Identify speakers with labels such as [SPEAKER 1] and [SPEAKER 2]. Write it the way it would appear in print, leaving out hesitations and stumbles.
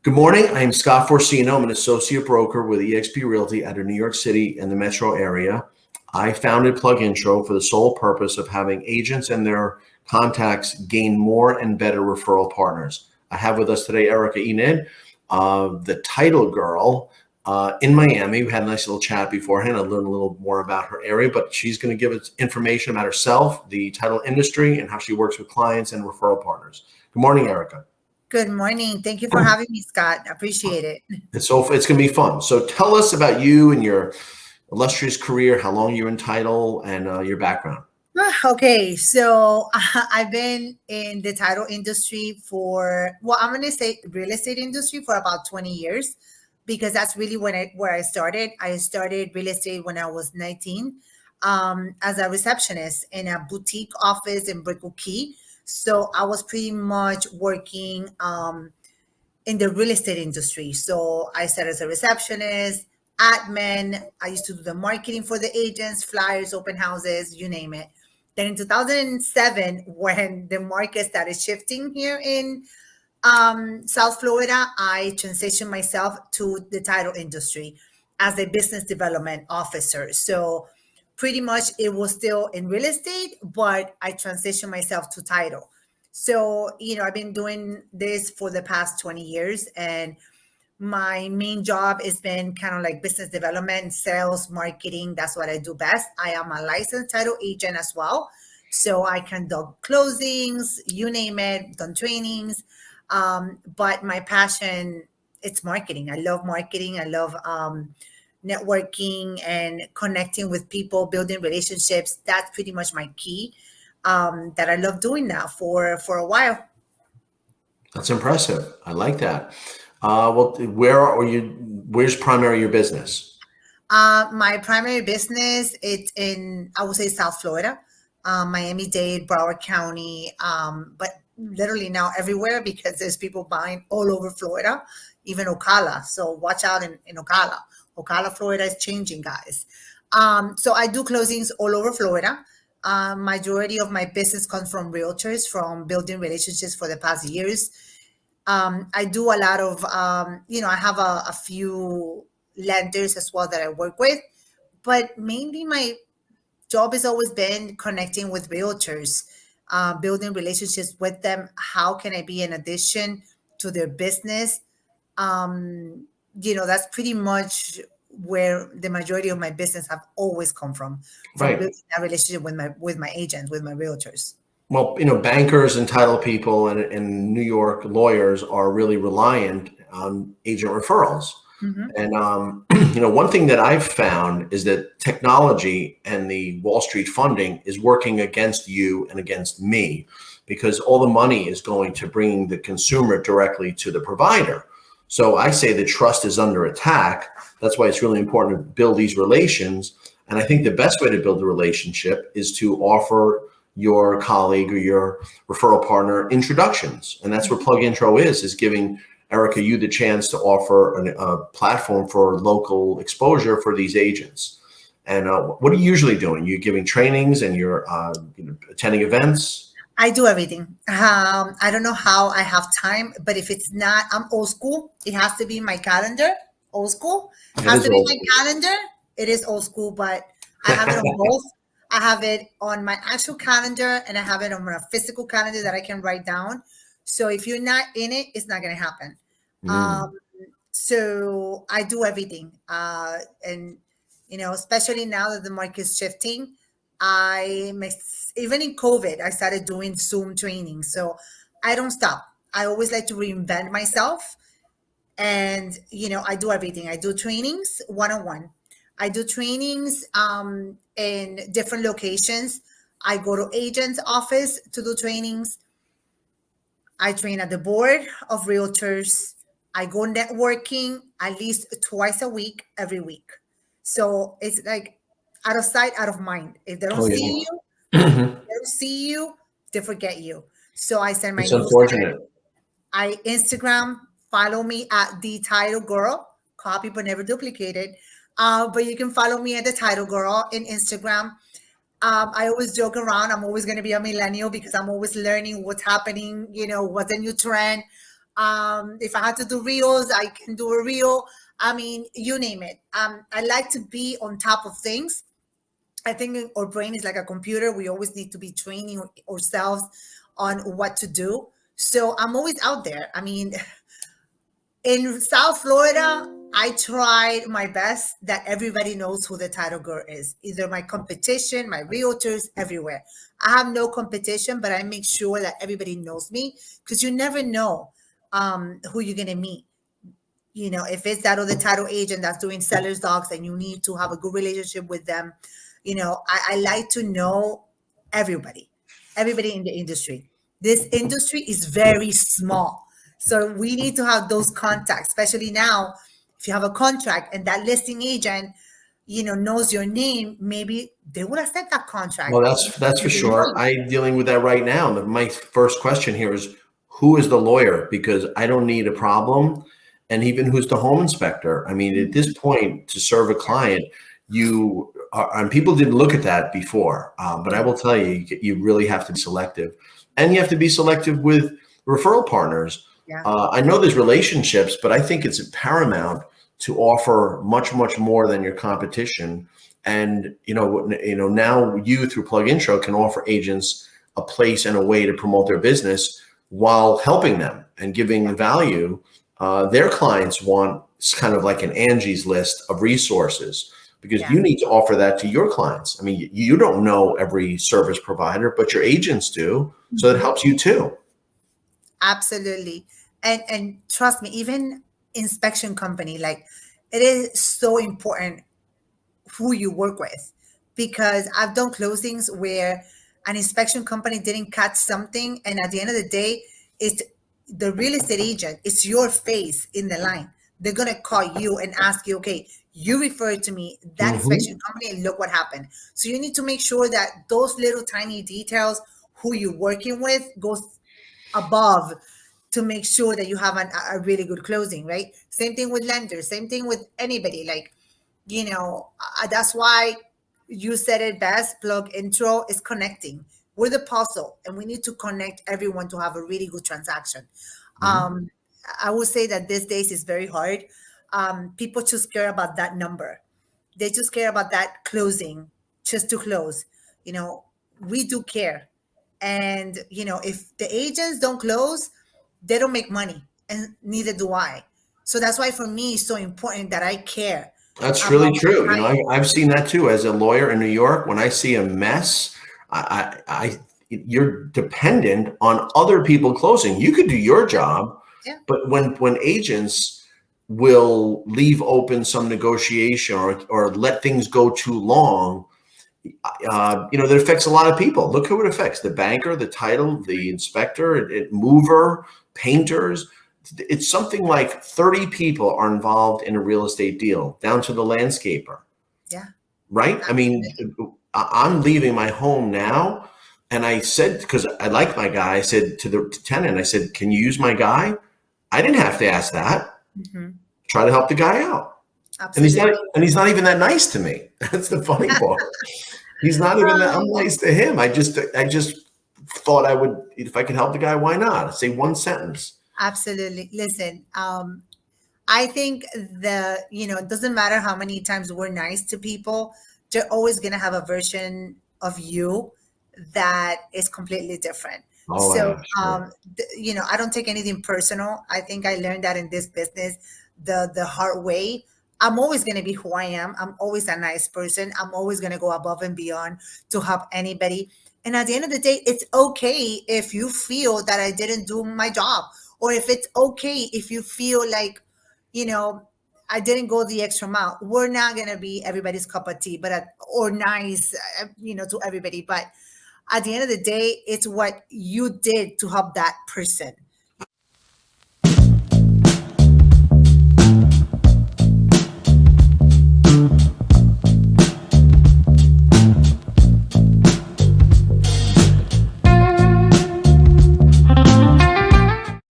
[SPEAKER 1] Good morning. I am Scott Forcino. I'm an associate broker with eXp Realty out of New York City and the metro area. I founded PlugIntro for the sole purpose of having agents and their contacts gain more and better referral partners. I have with us today Erika Enid, the title girl in Miami. We had a nice little chat beforehand. I learned a little more about her area, but she's going to give us information about herself, the title industry, and how she works with clients and referral partners. Good morning, Erika.
[SPEAKER 2] Good morning. Thank you for having me, Scott. I appreciate it.
[SPEAKER 1] It's going to be fun. So tell us about you and your illustrious career, how long you're in title, and your background.
[SPEAKER 2] Okay, so I've been in the title industry I'm going to say real estate industry for about 20 years, because that's really where I started. I started real estate when I was 19 as a receptionist in a boutique office in Brickell Key. So I was pretty much working in the real estate industry. So I started as a receptionist, admin. I used to do the marketing for the agents, flyers, open houses, you name it. Then in 2007, when the market started shifting here in South Florida, I transitioned myself to the title industry as a business development officer. So pretty much it was still in real estate, but I transitioned myself to title. So, I've been doing this for the past 20 years, and my main job has been kind of like business development, sales, marketing. That's what I do best. I am a licensed title agent as well. So I conduct closings, you name it, done trainings. But my passion, it's marketing. I love marketing. I love networking and connecting with people, building relationships. That's pretty much my key that I love doing now for a while.
[SPEAKER 1] That's impressive. I like that. Where's primary your business?
[SPEAKER 2] My primary business, it's in, I would say, South Florida, Miami-Dade, Broward County, but literally now everywhere, because there's people buying all over Florida, even Ocala. So watch out in Ocala. Ocala, Florida is changing, guys. So I do closings all over Florida. Majority of my business comes from realtors, from building relationships for the past years. I do a lot of, I have a few lenders as well that I work with, but mainly my job has always been connecting with realtors, building relationships with them. How can I be an addition to their business? That's pretty much where the majority of my business have always come from
[SPEAKER 1] Right.
[SPEAKER 2] Building that relationship with my agents, with my realtors.
[SPEAKER 1] Well, bankers and title people and New York lawyers are really reliant on agent referrals. Mm-hmm. And, one thing that I've found is that technology and the Wall Street funding is working against you and against me, because all the money is going to bring the consumer directly to the provider. So I say the trust is under attack. That's why it's really important to build these relations. And I think the best way to build a relationship is to offer your colleague or your referral partner introductions. And that's what PlugIntro is giving Erika, you the chance to offer a platform for local exposure for these agents. And what are you usually doing? You're giving trainings and you're attending events?
[SPEAKER 2] I do everything. I don't know how I have time, but if it's not, I'm old school. It has to be my calendar. Old school. It has to be my calendar. It is old school, but I have it on both. I have it on my actual calendar, and I have it on a physical calendar that I can write down. So if you're not in it, it's not going to happen. So I do everything. And, especially now that the market is shifting, even in COVID, I started doing Zoom training. So I don't stop. I always like to reinvent myself. And, I do everything. I do trainings one-on-one. I do trainings in different locations. I go to agents' office to do trainings. I train at the board of realtors. I go networking at least twice a week, every week. So it's like out of sight, out of mind. If they don't see you, they forget you. So I send my newsletter. I Instagram, follow me at the Title Girl, copy but never duplicated. But you can follow me at the Title Girl in Instagram. I always joke around. I'm always going to be a millennial because I'm always learning what's happening, what's the new trend. If I had to do reels, I can do a reel. I mean, you name it. I like to be on top of things. I think our brain is like a computer. We always need to be training ourselves on what to do. So I'm always out there. I mean, in South Florida, I tried my best that everybody knows who the title girl is. Either my competition, my realtors, everywhere. I have no competition, but I make sure that everybody knows me because you never know who you're gonna meet. You know, if it's that other title agent that's doing seller's docs and you need to have a good relationship with them, you know, I like to know everybody, everybody in the industry. This industry is very small. So we need to have those contacts, especially now. If you have a contract and that listing agent, you know, knows your name, maybe they would accept that
[SPEAKER 1] Well,
[SPEAKER 2] contract
[SPEAKER 1] that's for
[SPEAKER 2] because they know
[SPEAKER 1] sure.
[SPEAKER 2] you.
[SPEAKER 1] I'm dealing with that right now. My first question here is, who is the lawyer? Because I don't need a problem. And even who's the home inspector? I mean, at this point, to serve a client, you are, and people didn't look at that before. But I will tell you, you really have to be selective, and you have to be selective with referral partners.
[SPEAKER 2] Yeah.
[SPEAKER 1] I know there's relationships, but I think it's paramount to offer much, much more than your competition. And now you through PlugIntro can offer agents a place and a way to promote their business while helping them and giving value. Their clients want kind of like an Angie's list of resources because
[SPEAKER 2] Yeah.
[SPEAKER 1] you need to offer that to your clients. I mean, you don't know every service provider, but your agents do. So it helps you too.
[SPEAKER 2] Absolutely. And trust me, even inspection company, like it is so important who you work with because I've done closings where an inspection company didn't catch something, and at the end of the day, it's the real estate agent, it's your face in the line. They're gonna call you and ask you, okay, you referred to me that inspection
[SPEAKER 1] Mhm.
[SPEAKER 2] company and look what happened. So you need to make sure that those little tiny details, who you're working with, goes above to make sure that you have a really good closing, right? Same thing with lenders, same thing with anybody. Like, that's why you said it best. PlugIntro is connecting. We're the puzzle, and we need to connect everyone to have a really good transaction.
[SPEAKER 1] Mhm.
[SPEAKER 2] Um, I would say that these days is very hard. People just care about that number. They just care about that closing, just to close. You know, we do care. And, if the agents don't close, they don't make money, and neither do I. So that's why for me it's so important that I care
[SPEAKER 1] That's
[SPEAKER 2] about
[SPEAKER 1] really
[SPEAKER 2] my
[SPEAKER 1] true.
[SPEAKER 2] client.
[SPEAKER 1] I've seen that too. As a lawyer in New York, when I see a mess, you're dependent on other people closing. You could do your job,
[SPEAKER 2] Yeah.
[SPEAKER 1] but when agents will leave open some negotiation or let things go too long, that affects a lot of people. Look who it affects: the banker, the title, the inspector, mover, painters. It's something like 30 people are involved in a real estate deal, down to the landscaper,
[SPEAKER 2] Yeah.
[SPEAKER 1] right? I mean,
[SPEAKER 2] Absolutely.
[SPEAKER 1] I'm leaving my home now. And I said, because I like my guy, I said to the tenant, I said, can you use my guy? I didn't have to ask that.
[SPEAKER 2] Mhm.
[SPEAKER 1] Try to help the guy out.
[SPEAKER 2] Absolutely.
[SPEAKER 1] And he's not even that nice to me. That's the funny part. He's not even that. I'm
[SPEAKER 2] Um,
[SPEAKER 1] nice to him. I just thought I would, if I could help the guy, why not? Say one sentence.
[SPEAKER 2] Absolutely. Listen, I think it doesn't matter how many times we're nice to people, they're always going to have a version of you that is completely different.
[SPEAKER 1] Oh,
[SPEAKER 2] So,
[SPEAKER 1] yeah, sure.
[SPEAKER 2] I don't take anything personal. I think I learned that in this business the hard way. I'm always going to be who I am. I'm always a nice person. I'm always going to go above and beyond to help anybody. And at the end of the day, it's okay if you feel that I didn't do my job, or if it's okay if you feel like, you know, I didn't go the extra mile. We're not gonna be everybody's cup of tea, or nice, to everybody. But at the end of the day, it's what you did to help that person.